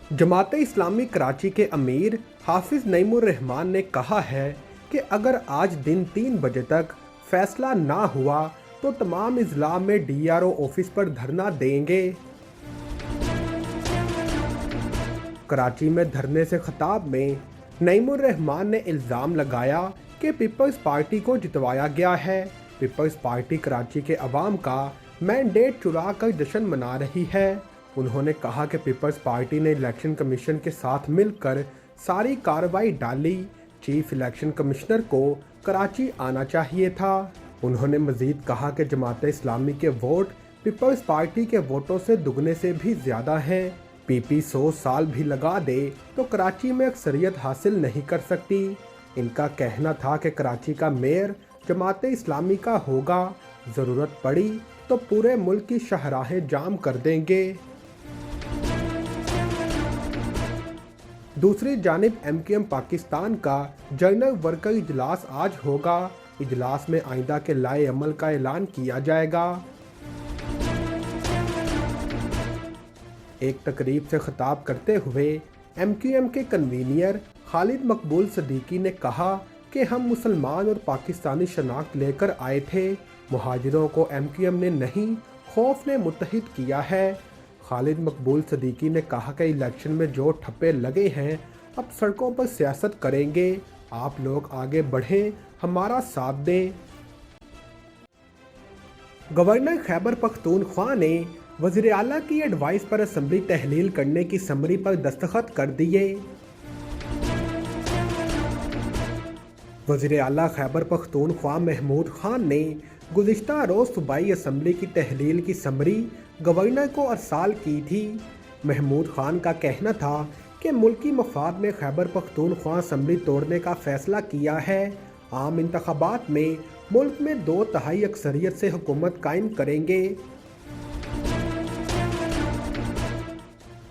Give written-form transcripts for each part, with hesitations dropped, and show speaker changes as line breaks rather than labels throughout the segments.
जमात इस्लामी कराची के अमीर हाफिज नईमुर रहमान ने कहा है कि अगर आज दिन 3 बजे तक फैसला ना हुआ तो तमाम इजला में DRO ऑफिस पर धरना देंगे। कराची में धरने से खिताब में नईमुर रहमान ने इल्ज़ाम लगाया कि पीपल्स पार्टी को जितवाया गया है। पीपल्स पार्टी कराची के अवाम का मैंडेट चुरा कर जश्न मना रही है। उन्होंने कहा कि पीपल्स पार्टी ने इलेक्शन कमीशन के साथ मिलकर सारी कार्रवाई डाली। चीफ इलेक्शन कमिश्नर को कराची आना चाहिए था। उन्होंने मजीद कहा कि जमात इस्लामी के वोट पीपल्स पार्टी के वोटों से दुगने से भी ज़्यादा हैं। पीपी 100 साल भी लगा दे तो कराची में अक्सरियत हासिल नहीं कर सकती। इनका कहना था कि कराची का मेयर जमात इस्लामी का होगा, ज़रूरत पड़ी तो पूरे मुल्क की शाहराहें जाम कर देंगे। दूसरी जानिब MQM पाकिस्तान का जनरल वर्कर इजलास आज होगा। इजलास में आइंदा के लाए अमल का ऐलान किया जाएगा। एक तकरीब से खिताब करते हुए MQM के कन्वीनियर खालिद मकबूल सदीकी ने कहा कि हम मुसलमान और पाकिस्तानी शनाख्त लेकर आए थे। मुहाजिरों को MQM ने नहीं, खौफ ने मुत्तहिद किया है। खालिद मकबूल सदीकी ने कहा कि इलेक्शन में जो ठप्पे लगे हैं अब सड़कों पर सियासत करेंगे। आप लोग आगे बढ़ें, हमारा साथ दें। गवर्नर खैबर पख्तूनख्वा ने वज़ीर आला की एडवाइस पर असम्बली तहलील करने की समरी पर दस्तखत कर दिए। वज़ीर आला खैबर पख्तूनख्वा महमूद खान ने गुज़िश्ता रोज़ सूबाई असम्बली की तहलील की समरी गवर्नर को अरसाल की थी। महमूद खान का कहना था कि मुल्की मफाद में खैबर पख्तूनख्वा असम्बली तोड़ने का फैसला किया है। आम इंतखाबात में मुल्क में 2/3 अक्सरियत से हुकूमत कायम करेंगे।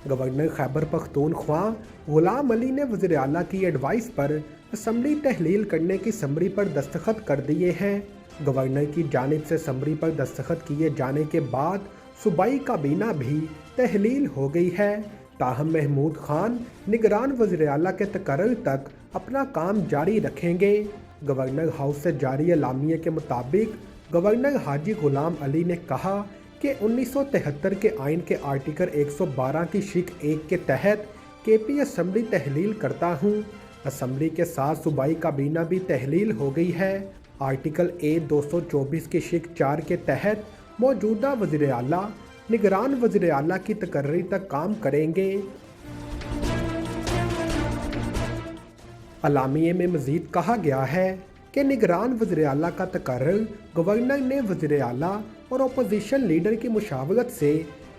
गवर्नर खैबर पख्तूनख्वा गुलाम अली ने वज़ीर आला की एडवाइस पर असम्बली तहलील करने की समरी पर दस्तखत कर दिए हैं। गवर्नर की जानिब से समरी पर दस्तखत किए जाने के बाद सूबाई काबीना भी तहलील हो गई है। ताहम महमूद खान निगरान वज़ीर आला के तकर्रुर तक अपना काम जारी रखेंगे। गवर्नर हाउस से जारी एलामिया के मुताबिक गवर्नर हाजी गुलाम अली ने कहा कि 1973 के आइन के आर्टिकल 112 की शिक 1 के तहत KP असम्बली तहलील करता हूँ। असम्बली के साथ सूबाई काबीना भी तहलील हो गई है। आर्टिकल A 224 की शिक 4 के तहत मौजूदा वज़ीर आला निगरान वज़ीर आला की तकर्री तक काम करेंगे। अलामिये में मज़ीद कहा गया है कि निगरान वज़ीर आला का तकर्रर गवर्नर ने वज़ीर आला और अपोजिशन लीडर की मुशावरत से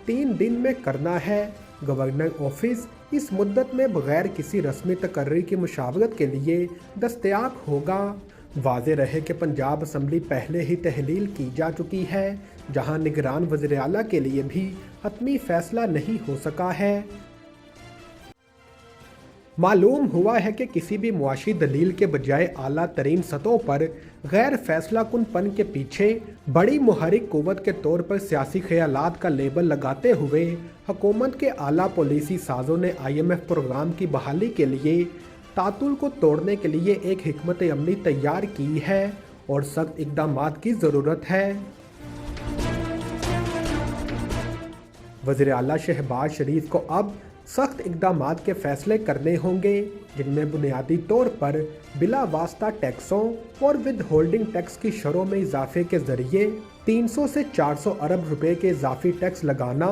3 दिन में करना है। गवर्नर ऑफिस इस मुद्दत में बगैर किसी रस्मी तकर्री की मुशावरत के लिए दस्तयाब होगा। वाज़े रहे कि पंजाब असम्बली पहले ही तहलील की जा चुकी है, जहां निगरान वज़ीर आला के लिए भी हतमी फैसला नहीं हो सका है। मालूम हुआ है कि किसी भी मुआशी दलील के बजाय आला तरीन सतहों पर गैर फैसला कुनपन के पीछे बड़ी मुहरिक कुव्वत के तौर पर सियासी ख्यालात का लेबल लगाते हुए हुकूमत के आला पॉलिसी साजों ने IMF प्रोग्राम की बहाली के लिए तातुल को तोड़ने के लिए एक हिकमत अमली तैयार की है और सख्त इक़दामात की ज़रूरत है। वज़ीर आला शहबाज शरीफ को अब सख्त इक़दामात के फ़ैसले करने होंगे, जिनमें बुनियादी तौर पर बिला वास्ता टैक्सों और विद होल्डिंग टैक्स की शरों में इजाफे के ज़रिए 300 से 400 अरब रुपए के इजाफी टैक्स लगाना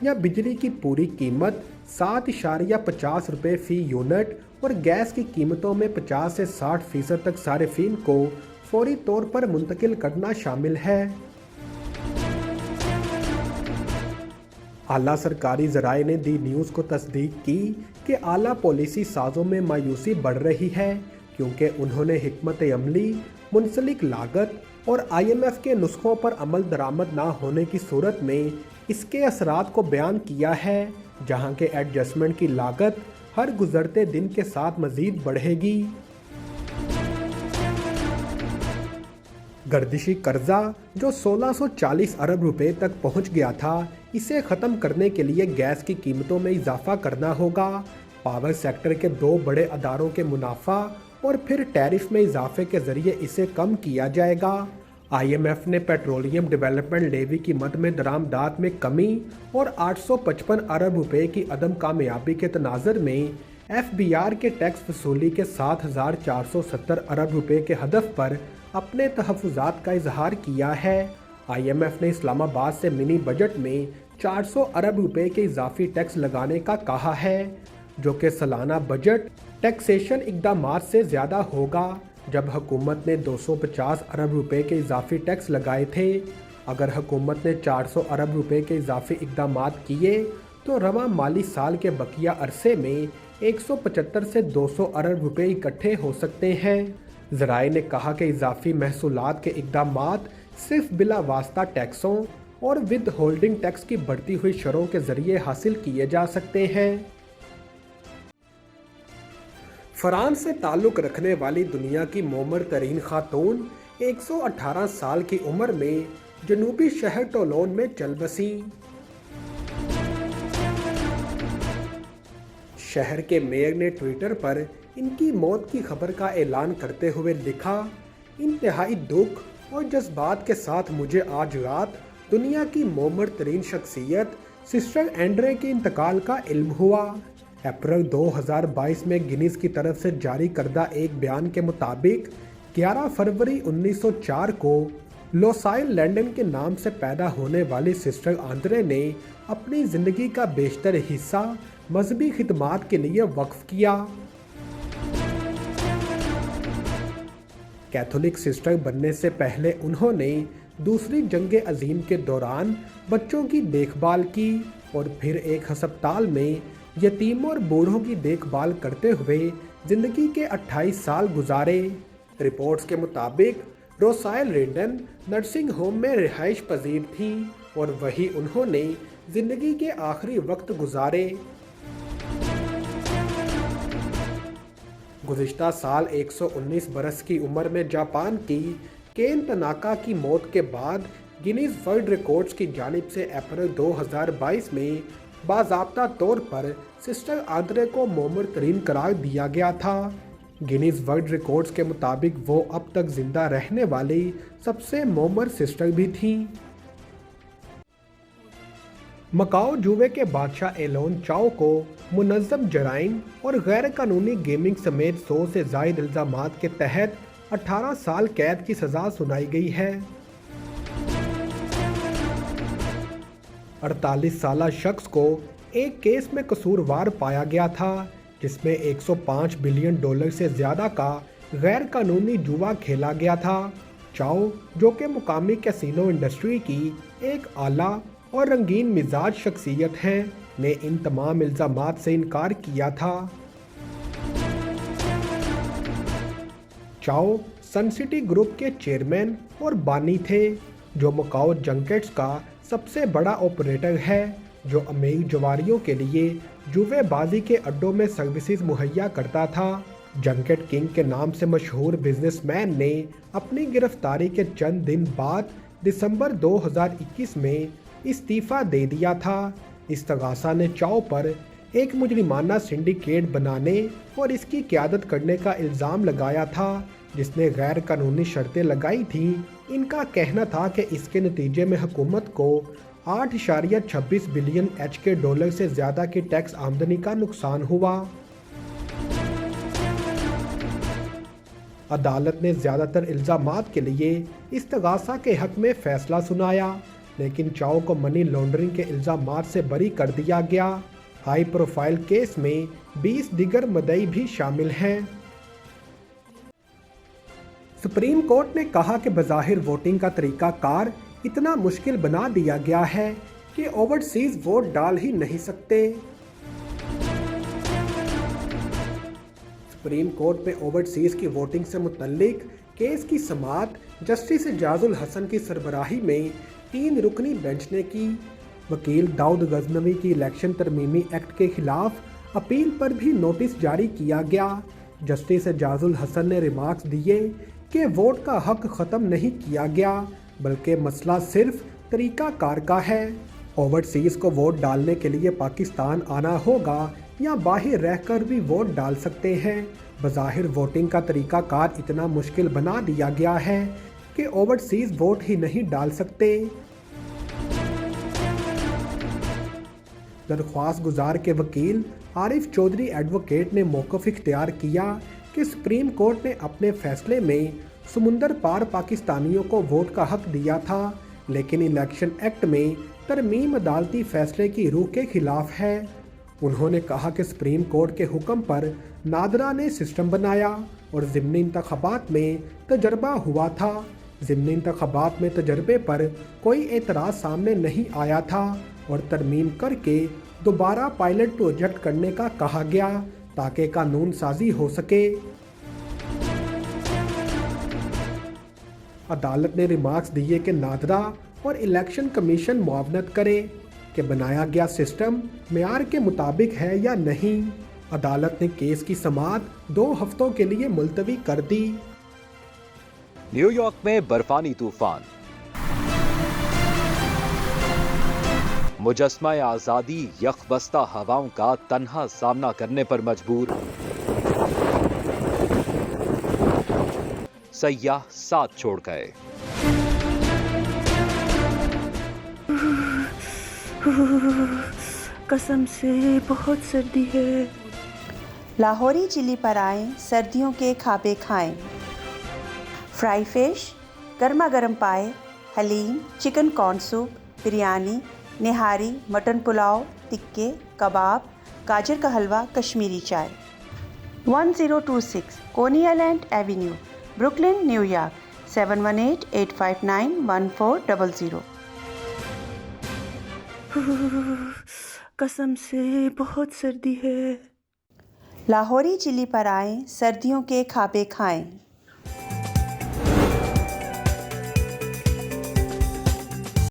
या बिजली की पूरी कीमत 7.50 रुपये फ़ी यूनिट और गैस की कीमतों में 50 से 60% तक सारिफीन को फौरी तौर पर मुंतकिल करना शामिल है। आला सरकारी ज़राए ने दी न्यूज़ को तस्दीक की कि आला पॉलिसी साजों में मायूसी बढ़ रही है, क्योंकि उन्होंने हिकमत अमली, मुंसलिक लागत और IMF के नुस्खों पर अमल दरामद ना होने की सूरत में इसके असरात को बयान किया है, जहां के एडजस्टमेंट की लागत हर गुजरते दिन के साथ मज़ीद बढ़ेगी। गर्दिशी कर्जा जो 1640 अरब रुपए तक पहुंच गया था, इसे ख़त्म करने के लिए गैस की कीमतों में इजाफा करना होगा। पावर सेक्टर के दो बड़े अदारों के मुनाफा और फिर टैरिफ में इजाफे के जरिए इसे कम किया जाएगा। IMF ने पेट्रोलियम डेवलपमेंट लेवी की मद में दरामदात में कमी और 855 अरब रुपए की अदम कामयाबी के तनाज़र में FBR के टैक्स वसूली के 7470 अरब रुपए के हदफ पर अपने तहफ़्फ़ुज़ात का इजहार किया है। IMF ने इस्लामाबाद से मिनी बजट में 400 अरब रुपए के इजाफी टैक्स लगाने का कहा है, जो कि सालाना बजट टैक्सेशन इक़दामात से ज़्यादा होगा, जब हुकूमत ने 250 अरब रुपए के इजाफी टैक्स लगाए थे। अगर हुकूमत ने 400 अरब रुपए के इजाफी इक़दामात किए तो रवां माली साल के बकिया अरसे में 175 से 200 अरब रुपए इकट्ठे हो सकते हैं। ज़राए ने कहा कि इजाफी महसूलात के इक़दामात सिर्फ बिला वास्ता टैक्सों और विद होल्डिंग टैक्स की बढ़ती हुई शरहों के ज़रिए हासिल किए जा सकते हैं। फ्रांस से ताल्लुक़ रखने वाली दुनिया की मोमर तरीन खातून 118 साल की उम्र में जनूबी शहर टोलोन में चल बसी। शहर के मेयर ने ट्विटर पर इनकी मौत की खबर का ऐलान करते हुए लिखा, इंतहाई दुख और जज्बात के साथ मुझे आज रात दुनिया की मोमर तरीन शख्सियत सिस्टर एंड्रे के इंतकाल का इल्म हुआ। अप्रैल 2022 में गिनीज की तरफ से जारी करदा एक बयान के मुताबिक 11 फरवरी 1904 को लोसाइल लंदन के नाम से पैदा होने वाली सिस्टर आंद्रे ने अपनी ज़िंदगी का बेशतर हिस्सा मजहबी खिदमात के लिए वक्फ किया। कैथोलिक सिस्टर बनने से पहले उन्होंने दूसरी जंग अजीम के दौरान बच्चों की देखभाल की और फिर एक हस्पताल में यतीमों और बूढ़ों की देखभाल करते हुए ज़िंदगी के 28 साल गुजारे। रिपोर्ट्स के मुताबिक रोसाइल रेंडन नर्सिंग होम में रिहाइश पजीर थी और वहीं उन्होंने ज़िंदगी के आखिरी वक्त गुजारे। गुज़िश्ता साल 119 बरस की उम्र में जापान की केन तनाका की मौत के बाद गिनीज वर्ल्ड रिकॉर्ड्स की जानिब से अप्रैल 2022 में बाज़ाब्ता तौर पर सिस्टर आंद्रे को मोमर तरीन करार दिया गया था। गिनीज वर्ल्ड रिकॉर्ड्स के मुताबिक वो अब तक जिंदा रहने वाली सबसे मोमर सिस्टर भी थीं। मकाओ जुए के बादशाह एलोन चाओ को मुनज़्ज़म जराइम और गैर कानूनी गेमिंग समेत 100 से ज़ायद इल्ज़ामात के तहत 18 साल कैद की सज़ा सुनाई गई है। 48 साला शख्स को एक केस में कसूरवार पाया गया था, जिसमें 105 बिलियन डॉलर से ज़्यादा का गैर कानूनी जुआ खेला गया था। चाओ, जो कि मुकामी कैसीनो इंडस्ट्री की एक आला और रंगीन मिजाज शख्सियत हैं, ने इन तमाम इल्ज़ामात से इनकार किया था। चाओ सन सिटी ग्रुप के चेयरमैन और बानी थे, जो मकाओ जंकेट्स का सबसे बड़ा ऑपरेटर है, जो अमीर जवारियों के लिए जुएबाजी के अड्डों में सर्विसेज मुहैया करता था। जंकेट किंग के नाम से मशहूर बिजनेसमैन ने अपनी गिरफ्तारी के चंद दिन बाद दिसंबर 2021 में इस्तीफ़ा दे दिया था। इस्तगासा ने चाओ पर एक मुजरिमाना सिंडिकेट बनाने और इसकी क़यादत करने का इल्ज़ाम लगाया था, जिसने गैर कानूनी शर्तें लगाई थी। इनका कहना था कि इसके नतीजे में हुकूमत को 8.26 बिलियन HK डॉलर से ज़्यादा की टैक्स आमदनी का नुकसान हुआ। अदालत ने ज़्यादातर इल्ज़ामात के लिए इस्तगासा के हक़ में फ़ैसला सुनाया, लेकिन चाओ को मनी लॉन्ड्रिंग के इल्ज़ामात से बरी कर दिया गया। हाई प्रोफाइल केस में 20 दिगर मदई भी शामिल हैं। सुप्रीम कोर्ट ने कहा कि बज़ाहिर वोटिंग का तरीक़ाकार इतना मुश्किल बना दिया गया है कि ओवरसीज़ वोट डाल ही नहीं सकते। सुप्रीम कोर्ट में ओवरसीज़ की वोटिंग से मुतल्लिक केस की समाअत जस्टिस एजाजुल हसन की सरबराही में 3 रुकनी बेंच ने की। वकील दाऊद गजनवी की इलेक्शन तरमीमी एक्ट के खिलाफ अपील पर भी नोटिस जारी किया गया। जस्टिस एजाजुल हसन ने रिमार्क्स दिए کہ ووٹ کا حق ختم نہیں کیا گیا بلکہ مسئلہ صرف طریقہ کار کا ہے۔ اوورسیز کو ووٹ ڈالنے کے لیے پاکستان آنا ہوگا یا باہر رہ کر بھی ووٹ ڈال سکتے ہیں۔ بظاہر ووٹنگ کا طریقہ کار اتنا مشکل بنا دیا گیا ہے کہ اوورسیز ووٹ ہی نہیں ڈال سکتے۔ درخواست گزار کے وکیل عارف چودھری ایڈوکیٹ نے موقف اختیار کیا کہ سپریم کورٹ نے اپنے فیصلے میں سمندر پار پاکستانیوں کو ووٹ کا حق دیا تھا، لیکن الیکشن ایکٹ میں ترمیم عدالتی فیصلے کی روح کے خلاف ہے۔ انہوں نے کہا کہ سپریم کورٹ کے حکم پر نادرا نے سسٹم بنایا اور ضمنی انتخابات میں تجربہ ہوا تھا۔ ضمنی انتخابات میں تجربے پر کوئی اعتراض سامنے نہیں آیا تھا اور ترمیم کر کے دوبارہ پائلٹ پروجیکٹ کرنے کا کہا گیا تاکہ قانون سازی ہو سکے۔ عدالت نے ریمارکس دیے کہ نادرا اور الیکشن کمیشن معاونت کرے کہ بنایا گیا سسٹم معیار کے مطابق ہے یا نہیں۔ عدالت نے کیس کی سماعت 2 ہفتوں کے لیے ملتوی کر دی۔
نیو یارک میں برفانی طوفان، مجسمہ آزادی یخ بستہ ہواؤں کا تنہا سامنا کرنے پر مجبور، سیاح ساتھ چھوڑ گئے۔
قسم سے بہت سردی ہے۔
لاہوری چلی پر آئیں، سردیوں کے کھابے کھائیں۔ فرائی فش، گرما گرم پائے، haleem, chicken corn soup, biryani, nihari, mutton pulao, ٹکے، کباب، گاجر کا حلوہ، کشمیری چائے۔ 1026 Coney Island Avenue, Brooklyn, New York, 7188591400۔
قسم سے بہت سردی ہے۔
لاہوری چلی پر آئیں، سردیوں کے کھابے کھائیں۔